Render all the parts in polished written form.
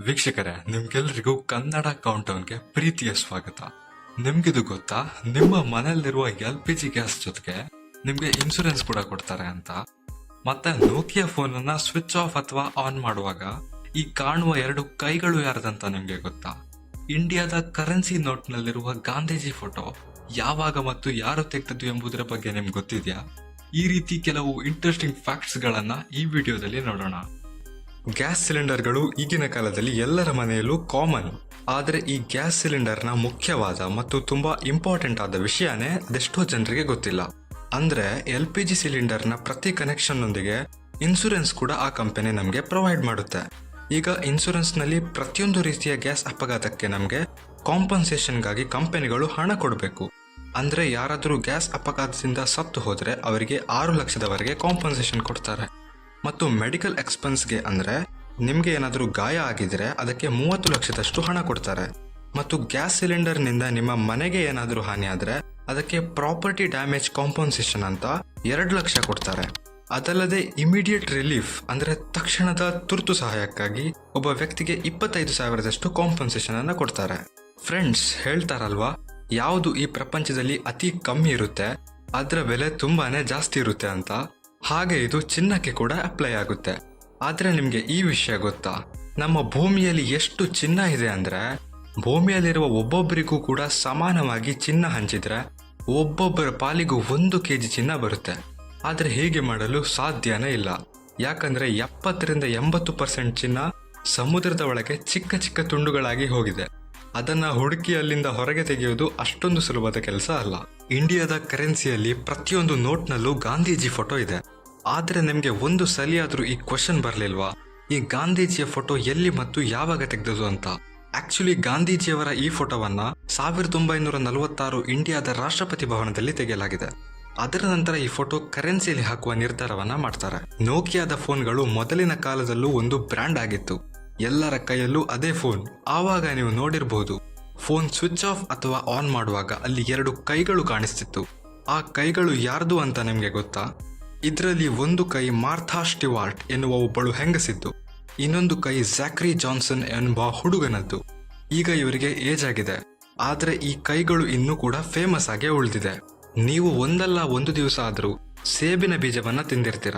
ವೀಕ್ಷಕರೇ, ನಿಮ್ಗೆಲ್ರಿಗೂ ಕನ್ನಡ ಕೌಂಟೌನ್ಗೆ ಪ್ರೀತಿಯ ಸ್ವಾಗತ. ನಿಮ್ಗಿದು ಗೊತ್ತಾ, ನಿಮ್ಮ ಮನೆಯಲ್ಲಿರುವ LPG ಗ್ಯಾಸ್ ಜೊತೆಗೆ ನಿಮ್ಗೆ ಇನ್ಶೂರೆನ್ಸ್ ಕೂಡ ಕೊಡ್ತಾರೆ ಅಂತ. ಮತ್ತೆ ನೋಕಿಯಾ ಫೋನ್ ಅನ್ನ ಸ್ವಿಚ್ ಆಫ್ ಅಥವಾ ಆನ್ ಮಾಡುವಾಗ ಈ ಕಾಣುವ ಎರಡು ಕೈಗಳು ಯಾರದಂತ ನಿಮ್ಗೆ ಗೊತ್ತಾ? ಇಂಡಿಯಾದ ಕರೆನ್ಸಿ ನೋಟ್ ನಲ್ಲಿರುವ ಗಾಂಧೀಜಿ ಫೋಟೋ ಯಾವಾಗ ಮತ್ತು ಯಾರು ತೆಗೆದದ್ದು ಎಂಬುದರ ಬಗ್ಗೆ ನಿಮ್ಗೆ ಗೊತ್ತಿದ್ಯಾ? ಈ ರೀತಿ ಕೆಲವು ಇಂಟ್ರೆಸ್ಟಿಂಗ್ ಫ್ಯಾಕ್ಟ್ಸ್ ಗಳನ್ನ ಈ ವಿಡಿಯೋದಲ್ಲಿ ನೋಡೋಣ. ಗ್ಯಾಸ್ ಸಿಲಿಂಡರ್ಗಳು ಈಗಿನ ಕಾಲದಲ್ಲಿ ಎಲ್ಲರ ಮನೆಯಲ್ಲೂ ಕಾಮನ್. ಆದರೆ ಈ ಗ್ಯಾಸ್ ಸಿಲಿಂಡರ್ನ ಮುಖ್ಯವಾದ ಮತ್ತು ತುಂಬಾ ಇಂಪಾರ್ಟೆಂಟ್ ಆದ ವಿಷಯನೇ ಅದೆಷ್ಟೋ ಜನರಿಗೆ ಗೊತ್ತಿಲ್ಲ. ಅಂದ್ರೆ LPG ಸಿಲಿಂಡರ್ನ ಪ್ರತಿ ಕನೆಕ್ಷನ್ ನೊಂದಿಗೆ ಇನ್ಶೂರೆನ್ಸ್ ಕೂಡ ಆ ಕಂಪನಿ ನಮಗೆ ಪ್ರೊವೈಡ್ ಮಾಡುತ್ತೆ. ಈಗ ಇನ್ಶೂರೆನ್ಸ್ ನಲ್ಲಿ ಪ್ರತಿಯೊಂದು ರೀತಿಯ ಗ್ಯಾಸ್ ಅಪಘಾತಕ್ಕೆ ನಮಗೆ ಕಾಂಪನ್ಸೇಷನ್ಗಾಗಿ ಕಂಪನಿಗಳು ಹಣ ಕೊಡಬೇಕು. ಅಂದ್ರೆ ಯಾರಾದರೂ ಗ್ಯಾಸ್ ಅಪಘಾತದಿಂದ ಸತ್ತು ಹೋದ್ರೆ ಅವರಿಗೆ 6 ಲಕ್ಷದವರೆಗೆ ಕಾಂಪನ್ಸೇಷನ್ ಕೊಡ್ತಾರೆ. ಮತ್ತು ಮೆಡಿಕಲ್ ಎಕ್ಸ್ಪೆನ್ಸ್ಗೆ ಅಂದ್ರೆ ನಿಮ್ಗೆ ಏನಾದರೂ ಗಾಯ ಆಗಿದ್ರೆ ಅದಕ್ಕೆ 30 ಲಕ್ಷದಷ್ಟು ಹಣ ಕೊಡ್ತಾರೆ. ಮತ್ತು ಗ್ಯಾಸ್ ಸಿಲಿಂಡರ್ನಿಂದ ನಿಮ್ಮ ಮನೆಗೆ ಏನಾದರೂ ಹಾನಿ ಆದ್ರೆ ಅದಕ್ಕೆ ಪ್ರಾಪರ್ಟಿ ಡ್ಯಾಮೇಜ್ ಕಾಂಪನ್ಸೇಷನ್ ಅಂತ 2 ಲಕ್ಷ ಕೊಡ್ತಾರೆ. ಅದಲ್ಲದೆ ಇಮಿಡಿಯೇಟ್ ರಿಲೀಫ್ ಅಂದ್ರೆ ತಕ್ಷಣದ ತುರ್ತು ಸಹಾಯಕ್ಕಾಗಿ ಒಬ್ಬ ವ್ಯಕ್ತಿಗೆ 25,000ದಷ್ಟು ಕಾಂಪನ್ಸೇಷನ್ ಅನ್ನ ಕೊಡ್ತಾರೆ. ಫ್ರೆಂಡ್ಸ್, ಹೇಳ್ತಾರಲ್ವಾ, ಯಾವುದು ಈ ಪ್ರಪಂಚದಲ್ಲಿ ಅತಿ ಕಮ್ಮಿ ಇರುತ್ತೆ ಅದರ ಬೆಲೆ ತುಂಬಾನೇ ಜಾಸ್ತಿ ಇರುತ್ತೆ ಅಂತ. ಹಾಗೆ ಇದು ಚಿನ್ನಕ್ಕೆ ಕೂಡ ಅಪ್ಲೈ ಆಗುತ್ತೆ. ಆದ್ರೆ ನಿಮ್ಗೆ ಈ ವಿಷಯ ಗೊತ್ತಾ, ನಮ್ಮ ಭೂಮಿಯಲ್ಲಿ ಎಷ್ಟು ಚಿನ್ನ ಇದೆ ಅಂದ್ರೆ ಭೂಮಿಯಲ್ಲಿರುವ ಒಬ್ಬೊಬ್ಬರಿಗೂ ಕೂಡ ಸಮಾನವಾಗಿ ಚಿನ್ನ ಹಂಚಿದ್ರೆ ಒಬ್ಬೊಬ್ಬರ ಪಾಲಿಗೂ 1 kg ಚಿನ್ನ ಬರುತ್ತೆ. ಆದ್ರೆ ಹೀಗೆ ಮಾಡಲು ಸಾಧ್ಯನೇ ಇಲ್ಲ. ಯಾಕಂದ್ರೆ 70-80% ಚಿನ್ನ ಸಮುದ್ರದ ಒಳಗೆ ಚಿಕ್ಕ ಚಿಕ್ಕ ತುಂಡುಗಳಾಗಿ ಹೋಗಿದೆ. ಅದನ್ನ ಹುಡುಕಿ ಅಲ್ಲಿಂದ ಹೊರಗೆ ತೆಗೆಯುವುದು ಅಷ್ಟೊಂದು ಸುಲಭದ ಕೆಲಸ ಅಲ್ಲ. ಇಂಡಿಯಾದ ಕರೆನ್ಸಿಯಲ್ಲಿ ಪ್ರತಿಯೊಂದು ನೋಟ್ನಲ್ಲೂ ಗಾಂಧೀಜಿ ಫೋಟೋ ಇದೆ. ಆದ್ರೆ ನಿಮ್ಗೆ ಒಂದು ಸಲಿಯಾದ್ರೂ ಈ ಕ್ವಶನ್ ಬರ್ಲಿಲ್ವಾ, ಈ ಗಾಂಧೀಜಿಯ ಫೋಟೋ ಎಲ್ಲಿ ಮತ್ತು ಯಾವಾಗ ತೆಗೆದದು ಅಂತ? ಆಕ್ಚುಲಿ ಗಾಂಧೀಜಿಯವರ ಈ ಫೋಟೋವನ್ನ 1946 ಇಂಡಿಯಾದ ರಾಷ್ಟ್ರಪತಿ ಭವನದಲ್ಲಿ ತೆಗೆಯಲಾಗಿದೆ. ಅದರ ನಂತರ ಈ ಫೋಟೋ ಕರೆನ್ಸಿಯಲ್ಲಿ ಹಾಕುವ ನಿರ್ಧಾರವನ್ನ ಮಾಡ್ತಾರೆ. ನೋಕಿಯಾದ ಫೋನ್ಗಳು ಮೊದಲಿನ ಕಾಲದಲ್ಲೂ ಒಂದು ಬ್ರ್ಯಾಂಡ್ ಆಗಿತ್ತು. ಎಲ್ಲರ ಕೈಯಲ್ಲೂ ಅದೇ ಫೋನ್. ಆವಾಗ ನೀವು ನೋಡಿರಬಹುದು, ಫೋನ್ ಸ್ವಿಚ್ ಆಫ್ ಅಥವಾ ಆನ್ ಮಾಡುವಾಗ ಅಲ್ಲಿ 2 ಕೈಗಳು ಕಾಣಿಸ್ತಿತ್ತು. ಆ ಕೈಗಳು ಯಾರ್ದು ಅಂತ ನಿಮ್ಗೆ ಗೊತ್ತಾ? ಇದರಲ್ಲಿ ಒಂದು ಕೈ ಮಾರ್ಥಾ ಸ್ಟಿವಾರ್ಟ್ ಎನ್ನುವ ಒಬ್ಬಳು ಹೆಂಗಸಿದ್ದು, ಇನ್ನೊಂದು ಕೈ ಝ್ಯಾಕ್ರಿ ಜಾನ್ಸನ್ ಎನ್ನುವ ಹುಡುಗನದ್ದು. ಈಗ ಇವರಿಗೆ ಏಜ್ ಆಗಿದೆ, ಆದ್ರೆ ಈ ಕೈಗಳು ಇನ್ನೂ ಕೂಡ ಫೇಮಸ್ ಆಗಿ ಉಳಿದಿದೆ. ನೀವು ಒಂದಲ್ಲ ಒಂದು ದಿವಸ ಆದ್ರೂ ಸೇಬಿನ ಬೀಜವನ್ನ ತಿಂದಿರ್ತೀರ.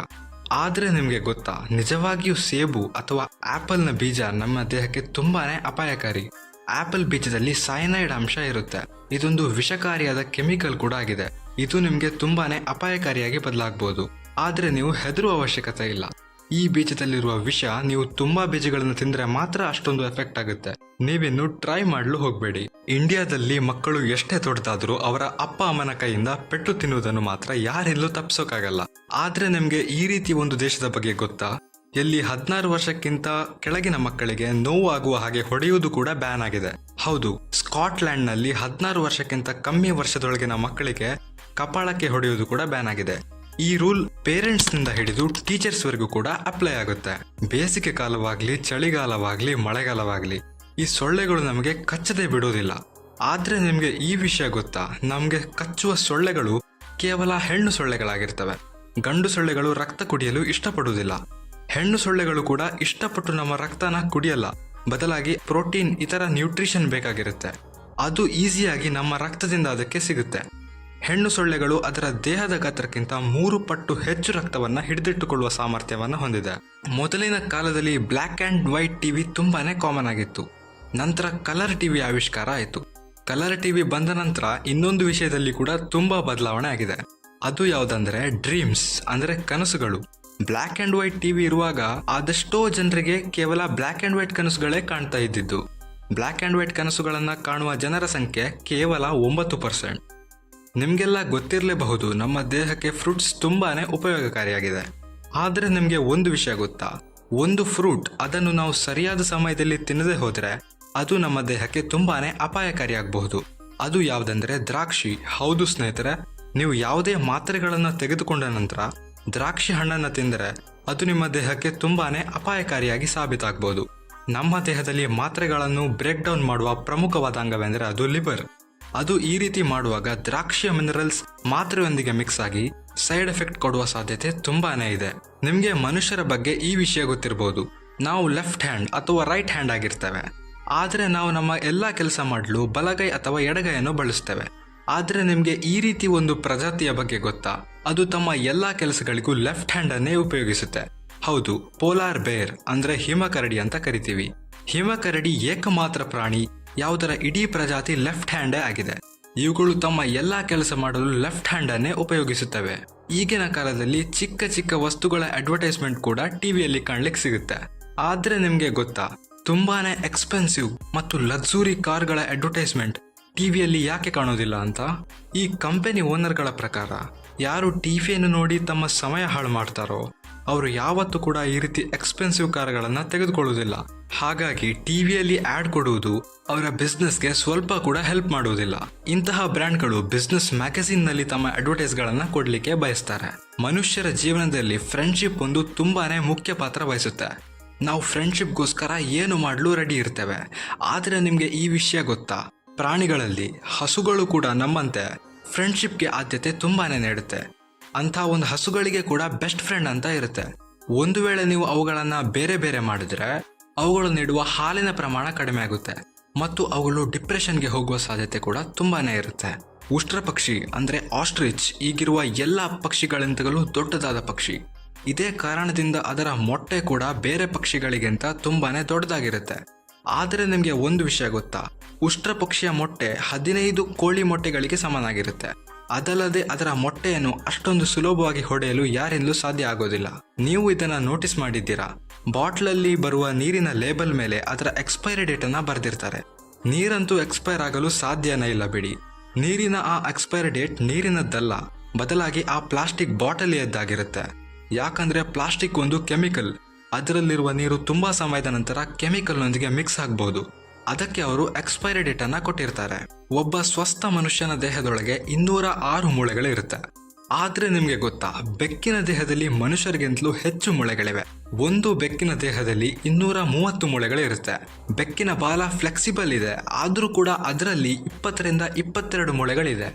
ಆದ್ರೆ ನಿಮ್ಗೆ ಗೊತ್ತಾ, ನಿಜವಾಗಿಯೂ ಸೇಬು ಅಥವಾ ಆಪಲ್ನ ಬೀಜ ನಮ್ಮ ದೇಹಕ್ಕೆ ತುಂಬಾನೇ ಅಪಾಯಕಾರಿ. ಆಪಲ್ ಬೀಜದಲ್ಲಿ ಸೈನೈಡ್ ಅಂಶ ಇರುತ್ತೆ. ಇದೊಂದು ವಿಷಕಾರಿಯಾದ ಕೆಮಿಕಲ್ ಕೂಡ ಆಗಿದೆ. ಇದು ನಿಮ್ಗೆ ತುಂಬಾನೇ ಅಪಾಯಕಾರಿಯಾಗಿ ಬದಲಾಗಬಹುದು. ಆದ್ರೆ ನೀವು ಹೆದರುವ ಅವಶ್ಯಕತೆ ಇಲ್ಲ. ಈ ಬೀಜದಲ್ಲಿರುವ ವಿಷ ನೀವು ತುಂಬಾ ಬೀಜಗಳನ್ನು ತಿಂದ್ರೆ ಮಾತ್ರ ಅಷ್ಟೊಂದು ಎಫೆಕ್ಟ್ ಆಗುತ್ತೆ. ನೀವಿನ್ನು ಟ್ರೈ ಮಾಡಲು ಹೋಗ್ಬೇಡಿ. ಇಂಡಿಯಾದಲ್ಲಿ ಮಕ್ಕಳು ಎಷ್ಟೇ ದೊಡ್ಡದಾದ್ರೂ ಅವರ ಅಪ್ಪ ಅಮ್ಮನ ಕೈಯಿಂದ ಪೆಟ್ಟು ತಿನ್ನುವುದನ್ನು ಮಾತ್ರ ಯಾರೆಲ್ಲೂ ತಪ್ಪಿಸೋಕ್ಕಾಗಲ್ಲ. ಆದ್ರೆ ನಿಮ್ಗೆ ಈ ರೀತಿ ಒಂದು ದೇಶದ ಬಗ್ಗೆ ಗೊತ್ತಾ, ಎಲ್ಲಿ 16 ವರ್ಷಕ್ಕಿಂತ ಕೆಳಗಿನ ಮಕ್ಕಳಿಗೆ ನೋವು ಆಗುವ ಹಾಗೆ ಹೊಡೆಯುವುದು ಕೂಡ ಬ್ಯಾನ್ ಆಗಿದೆ. ಹೌದು, ಸ್ಕಾಟ್ಲ್ಯಾಂಡ್ ನಲ್ಲಿ 16 ವರ್ಷಕ್ಕಿಂತ ಕಮ್ಮಿ ವರ್ಷದೊಳಗಿನ ಮಕ್ಕಳಿಗೆ ಕಪಾಳಕ್ಕೆ ಹೊಡೆಯುವುದು ಕೂಡ ಬ್ಯಾನ್ ಆಗಿದೆ. ಈ ರೂಲ್ ಪೇರೆಂಟ್ಸ್ ನಿಂದ ಹಿಡಿದು ಟೀಚರ್ಸ್ ವರೆಗೂ ಕೂಡ ಅಪ್ಲೈ ಆಗುತ್ತೆ. ಬೇಸಿಗೆ ಕಾಲವಾಗ್ಲಿ, ಚಳಿಗಾಲವಾಗ್ಲಿ, ಮಳೆಗಾಲವಾಗ್ಲಿ ಈ ಸೊಳ್ಳೆಗಳು ನಮಗೆ ಕಚ್ಚದೆ ಬಿಡೋದಿಲ್ಲ. ಆದ್ರೆ ನಿಮ್ಗೆ ಈ ವಿಷಯ ಗೊತ್ತಾ, ನಮ್ಗೆ ಕಚ್ಚುವ ಸೊಳ್ಳೆಗಳು ಕೇವಲ ಹೆಣ್ಣು ಸೊಳ್ಳೆಗಳಾಗಿರ್ತವೆ. ಗಂಡು ಸೊಳ್ಳೆಗಳು ರಕ್ತ ಕುಡಿಯಲು ಇಷ್ಟಪಡುವುದಿಲ್ಲ. ಹೆಣ್ಣು ಸೊಳ್ಳೆಗಳು ಕೂಡ ಇಷ್ಟಪಟ್ಟು ನಮ್ಮ ರಕ್ತನ ಕುಡಿಯಲ್ಲ. ಬದಲಾಗಿ ಪ್ರೋಟೀನ್, ಇತರ ನ್ಯೂಟ್ರಿಷನ್ ಬೇಕಾಗಿರುತ್ತೆ. ಅದು ಈಸಿಯಾಗಿ ನಮ್ಮ ರಕ್ತದಿಂದ ಅದಕ್ಕೆ ಸಿಗುತ್ತೆ. ಹೆಣ್ಣು ಸೊಳ್ಳೆಗಳು ಅದರ ದೇಹದ ಗಾತ್ರಕ್ಕಿಂತ 3 ಪಟ್ಟು ಹೆಚ್ಚು ರಕ್ತವನ್ನ ಹಿಡಿದಿಟ್ಟುಕೊಳ್ಳುವ ಸಾಮರ್ಥ್ಯವನ್ನ ಹೊಂದಿದೆ. ಮೊದಲಿನ ಕಾಲದಲ್ಲಿ ಬ್ಲ್ಯಾಕ್ ಅಂಡ್ ವೈಟ್ ಟಿವಿ ತುಂಬಾನೇ ಕಾಮನ್ ಆಗಿತ್ತು. ನಂತರ ಕಲರ್ ಟಿವಿ ಆವಿಷ್ಕಾರ ಆಯಿತು. ಕಲರ್ ಟಿವಿ ಬಂದ ನಂತರ ಇನ್ನೊಂದು ವಿಷಯದಲ್ಲಿ ಕೂಡ ತುಂಬಾ ಬದಲಾವಣೆ ಆಗಿದೆ. ಅದು ಯಾವುದಂದ್ರೆ ಡ್ರೀಮ್ಸ್, ಅಂದ್ರೆ ಕನಸುಗಳು. ಬ್ಲ್ಯಾಕ್ ಅಂಡ್ ವೈಟ್ ಟಿವಿ ಇರುವಾಗ ಆದಷ್ಟೋ ಜನರಿಗೆ ಕೇವಲ ಬ್ಲ್ಯಾಕ್ ಅಂಡ್ ವೈಟ್ ಕನಸುಗಳೇ ಕಾಣ್ತಾ ಇದ್ದಿದ್ದು. ಬ್ಲ್ಯಾಕ್ ಅಂಡ್ ವೈಟ್ ಕನಸುಗಳನ್ನ ಕಾಣುವ ಜನರ ಸಂಖ್ಯೆ ಕೇವಲ 9%. ನಿಮ್ಗೆಲ್ಲ ಗೊತ್ತಿರಲೇಬಹುದು, ನಮ್ಮ ದೇಹಕ್ಕೆ ಫ್ರೂಟ್ಸ್ ತುಂಬಾನೇ ಉಪಯೋಗಕಾರಿಯಾಗಿದೆ. ಆದ್ರೆ ನಿಮ್ಗೆ ಒಂದು ವಿಷಯ ಗೊತ್ತಾ, ಒಂದು ಫ್ರೂಟ್ ಅದನ್ನು ನಾವು ಸರಿಯಾದ ಸಮಯದಲ್ಲಿ ತಿನ್ನದೆ ಹೋದ್ರೆ ಅದು ನಮ್ಮ ದೇಹಕ್ಕೆ ತುಂಬಾನೇ ಅಪಾಯಕಾರಿಯಾಗಬಹುದು. ಅದು ಯಾವುದಂದ್ರೆ ದ್ರಾಕ್ಷಿ. ಹೌದು ಸ್ನೇಹಿತರೆ, ನೀವು ಯಾವುದೇ ಮಾತ್ರೆಗಳನ್ನ ತೆಗೆದುಕೊಂಡ ನಂತರ ದ್ರಾಕ್ಷಿ ಹಣ್ಣನ್ನ ತಿಂದರೆ ಅದು ನಿಮ್ಮ ದೇಹಕ್ಕೆ ತುಂಬಾನೇ ಅಪಾಯಕಾರಿಯಾಗಿ ಸಾಬೀತಾಗಬಹುದು. ನಮ್ಮ ದೇಹದಲ್ಲಿ ಮಾತ್ರೆಗಳನ್ನು ಬ್ರೇಕ್ ಡೌನ್ ಮಾಡುವ ಪ್ರಮುಖವಾದ ಅಂಗವೆಂದರೆ ಅದು ಲಿವರ್. ಅದು ಈ ರೀತಿ ಮಾಡುವಾಗ ದ್ರಾಕ್ಷಿಯ ಮಿನರಲ್ಸ್ ಮಾತ್ರೆಯೊಂದಿಗೆ ಮಿಕ್ಸ್ ಆಗಿ ಸೈಡ್ ಎಫೆಕ್ಟ್ ಕೊಡುವ ಸಾಧ್ಯತೆ ತುಂಬಾನೇ ಇದೆ. ನಿಮ್ಗೆ ಮನುಷ್ಯರ ಬಗ್ಗೆ ಈ ವಿಷಯ ಗೊತ್ತಿರಬಹುದು. ನಾವು ಲೆಫ್ಟ್ ಹ್ಯಾಂಡ್ ಅಥವಾ ರೈಟ್ ಹ್ಯಾಂಡ್ ಆಗಿರ್ತೇವೆ. ಆದರೆ ನಾವು ನಮ್ಮ ಎಲ್ಲ ಕೆಲಸ ಮಾಡಲು ಬಲಗೈ ಅಥವಾ ಎಡಗೈಯನ್ನು ಬಳಸ್ತೇವೆ. ಆದರೆ ನಿಮಗೆ ಈ ರೀತಿ ಒಂದು ಪ್ರಜಾತಿಯ ಬಗ್ಗೆ ಗೊತ್ತಾ? ಅದು ತಮ್ಮ ಎಲ್ಲ ಕೆಲಸಗಳಿಗೂ ಲೆಫ್ಟ್ ಹ್ಯಾಂಡ್ ಅನ್ನೇ ಉಪಯೋಗಿಸುತ್ತೆ. ಹೌದು, ಪೋಲಾರ್ ಬೇರ್ ಅಂದ್ರೆ ಹಿಮಕರಡಿ ಅಂತ ಕರಿತೀವಿ. ಹಿಮಕರಡಿ ಏಕಮಾತ್ರ ಪ್ರಾಣಿ ಯಾವುದರ ಇಡೀ ಪ್ರಜಾತಿ ಲೆಫ್ಟ್ ಹ್ಯಾಂಡೇ ಆಗಿದೆ. ಇವುಗಳು ತಮ್ಮ ಎಲ್ಲಾ ಕೆಲಸ ಮಾಡಲು ಲೆಫ್ಟ್ ಹ್ಯಾಂಡ್ ಅನ್ನೇ ಉಪಯೋಗಿಸುತ್ತವೆ. ಈಗಿನ ಕಾಲದಲ್ಲಿ ಚಿಕ್ಕ ಚಿಕ್ಕ ವಸ್ತುಗಳ ಅಡ್ವರ್ಟೈಸ್ಮೆಂಟ್ ಕೂಡ ಟಿವಿಯಲ್ಲಿ ಕಾಣ್ಲಿಕ್ಕೆ ಸಿಗುತ್ತೆ. ಆದ್ರೆ ನಿಮ್ಗೆ ಗೊತ್ತಾ, ತುಂಬಾನೇ ಎಕ್ಸ್ಪೆನ್ಸಿವ್ ಮತ್ತು ಲಕ್ಸುರಿ ಕಾರ್ಗಳ ಅಡ್ವರ್ಟೈಸ್ಮೆಂಟ್ ಟಿವಿಯಲ್ಲಿ ಯಾಕೆ ಕಾಣೋದಿಲ್ಲ ಅಂತ? ಈ ಕಂಪನಿ ಓನರ್ಗಳ ಪ್ರಕಾರ ಯಾರು ಟಿವಿಯನ್ನು ನೋಡಿ ತಮ್ಮ ಸಮಯ ಹಾಳು ಮಾಡ್ತಾರೋ ಅವರು ಯಾವತ್ತೂ ಕೂಡ ಈ ರೀತಿ ಎಕ್ಸ್ಪೆನ್ಸಿವ್ ಕಾರ್ಗಳನ್ನು ತೆಗೆದುಕೊಳ್ಳುವುದಿಲ್ಲ. ಹಾಗಾಗಿ ಟಿವಿಯಲ್ಲಿ ಆಡ್ ಕೊಡುವುದು ಅವರ ಬಿಸ್ನೆಸ್ಗೆ ಸ್ವಲ್ಪ ಕೂಡ ಹೆಲ್ಪ್ ಮಾಡುವುದಿಲ್ಲ. ಇಂತಹ ಬ್ರ್ಯಾಂಡ್ಗಳು ಬಿಸ್ನೆಸ್ ಮ್ಯಾಗಝಿನ್ ನಲ್ಲಿ ತಮ್ಮ ಅಡ್ವರ್ಟೈಸ್ಗಳನ್ನ ಕೊಡ್ಲಿಕ್ಕೆ ಬಯಸ್ತಾರೆ. ಮನುಷ್ಯರ ಜೀವನದಲ್ಲಿ ಫ್ರೆಂಡ್ಶಿಪ್ ಒಂದು ತುಂಬಾನೇ ಮುಖ್ಯ ಪಾತ್ರ ವಹಿಸುತ್ತೆ. ನಾವು ಫ್ರೆಂಡ್ಶಿಪ್ಗೋಸ್ಕರ ಏನು ಮಾಡಲು ರೆಡಿ ಇರ್ತೇವೆ. ಆದರೆ ನಿಮಗೆ ಈ ವಿಷಯ ಗೊತ್ತಾ? ಪ್ರಾಣಿಗಳಲ್ಲಿ ಹಸುಗಳು ಕೂಡ ನಮ್ಮಂತೆ ಫ್ರೆಂಡ್ಶಿಪ್ಗೆ ಆದ್ಯತೆ ತುಂಬಾನೇ ನೀಡುತ್ತೆ. ಅಂಥ ಒಂದು ಹಸುಗಳಿಗೆ ಕೂಡ ಬೆಸ್ಟ್ ಫ್ರೆಂಡ್ ಅಂತ ಇರುತ್ತೆ. ಒಂದು ವೇಳೆ ನೀವು ಅವುಗಳನ್ನ ಬೇರೆ ಬೇರೆ ಮಾಡಿದ್ರೆ ಅವುಗಳು ನೀಡುವ ಹಾಲಿನ ಪ್ರಮಾಣ ಕಡಿಮೆ ಆಗುತ್ತೆ ಮತ್ತು ಅವುಗಳು ಡಿಪ್ರೆಷನ್ಗೆ ಹೋಗುವ ಸಾಧ್ಯತೆ ಕೂಡ ತುಂಬಾನೇ ಇರುತ್ತೆ. ಉಷ್ಟ್ರ ಪಕ್ಷಿ ಅಂದ್ರೆ ಆಸ್ಟ್ರಿಚ್ ಈಗಿರುವ ಎಲ್ಲ ಪಕ್ಷಿಗಳಿಂತಲೂ ದೊಡ್ಡದಾದ ಪಕ್ಷಿ. ಇದೇ ಕಾರಣದಿಂದ ಅದರ ಮೊಟ್ಟೆ ಕೂಡ ಬೇರೆ ಪಕ್ಷಿಗಳಿಗಿಂತ ತುಂಬಾನೇ ದೊಡ್ಡದಾಗಿರುತ್ತೆ. ಆದರೆ ನಿಮಗೆ ಒಂದು ವಿಷಯ ಗೊತ್ತಾ? ಉಷ್ಟ್ರ ಪಕ್ಷಿಯ ಮೊಟ್ಟೆ 15 ಕೋಳಿ ಮೊಟ್ಟೆಗಳಿಗೆ ಸಮನಾಗಿರುತ್ತೆ. ಅದಲ್ಲದೆ ಅದರ ಮೊಟ್ಟೆಯನ್ನು ಅಷ್ಟೊಂದು ಸುಲಭವಾಗಿ ಹೊಡೆಯಲು ಯಾರಿಂದಲೂ ಸಾಧ್ಯ ಆಗೋದಿಲ್ಲ. ನೀವು ಇದನ್ನ ನೋಟಿಸ್ ಮಾಡಿದ್ದೀರಾ? ಬಾಟ್ಲಲ್ಲಿ ಬರುವ ನೀರಿನ ಲೇಬಲ್ ಮೇಲೆ ಅದರ ಎಕ್ಸ್ಪೈರಿ ಡೇಟ್ ಅನ್ನ ಬರೆದಿರ್ತಾರೆ. ನೀರಂತೂ ಎಕ್ಸ್ಪೈರ್ ಆಗಲು ಸಾಧ್ಯನೇ ಇಲ್ಲ ಬಿಡಿ. ನೀರಿನ ಆ ಎಕ್ಸ್ಪೈರಿ ಡೇಟ್ ನೀರಿನದ್ದಲ್ಲ, ಬದಲಾಗಿ ಆ ಪ್ಲಾಸ್ಟಿಕ್ ಬಾಟಲಿಯದ್ದಾಗಿರುತ್ತೆ. ಯಾಕಂದ್ರೆ ಪ್ಲಾಸ್ಟಿಕ್ ಒಂದು ಕೆಮಿಕಲ್. ಅದರಲ್ಲಿರುವ ನೀರು ತುಂಬಾ ಸಮಯದ ನಂತರ ಕೆಮಿಕಲ್ನೊಂದಿಗೆ ಮಿಕ್ಸ್ ಆಗಬಹುದು. ಅದಕ್ಕೆ ಅವರು ಎಕ್ಸ್ಪೈರಿ ಡೇಟ್ ಅನ್ನ ಕೊಟ್ಟಿರ್ತಾರೆ. ಒಬ್ಬ ಸ್ವಸ್ಥ ಮನುಷ್ಯನ ದೇಹದೊಳಗೆ 206 ಮೂಳೆಗಳು ಇರುತ್ತೆ. ಆದ್ರೆ ನಿಮ್ಗೆ ಗೊತ್ತಾ, ಬೆಕ್ಕಿನ ದೇಹದಲ್ಲಿ ಮನುಷ್ಯರಿಗಿಂತಲೂ ಹೆಚ್ಚು ಮೂಳೆಗಳಿವೆ. ಒಂದು ಬೆಕ್ಕಿನ ದೇಹದಲ್ಲಿ 230 ಮೂಳೆಗಳು ಇರುತ್ತೆ. ಬೆಕ್ಕಿನ ಬಾಲ ಫ್ಲೆಕ್ಸಿಬಲ್ ಇದೆ, ಆದ್ರೂ ಕೂಡ ಅದರಲ್ಲಿ 20 ರಿಂದ 22 ಮೂಳೆಗಳಿದೆ.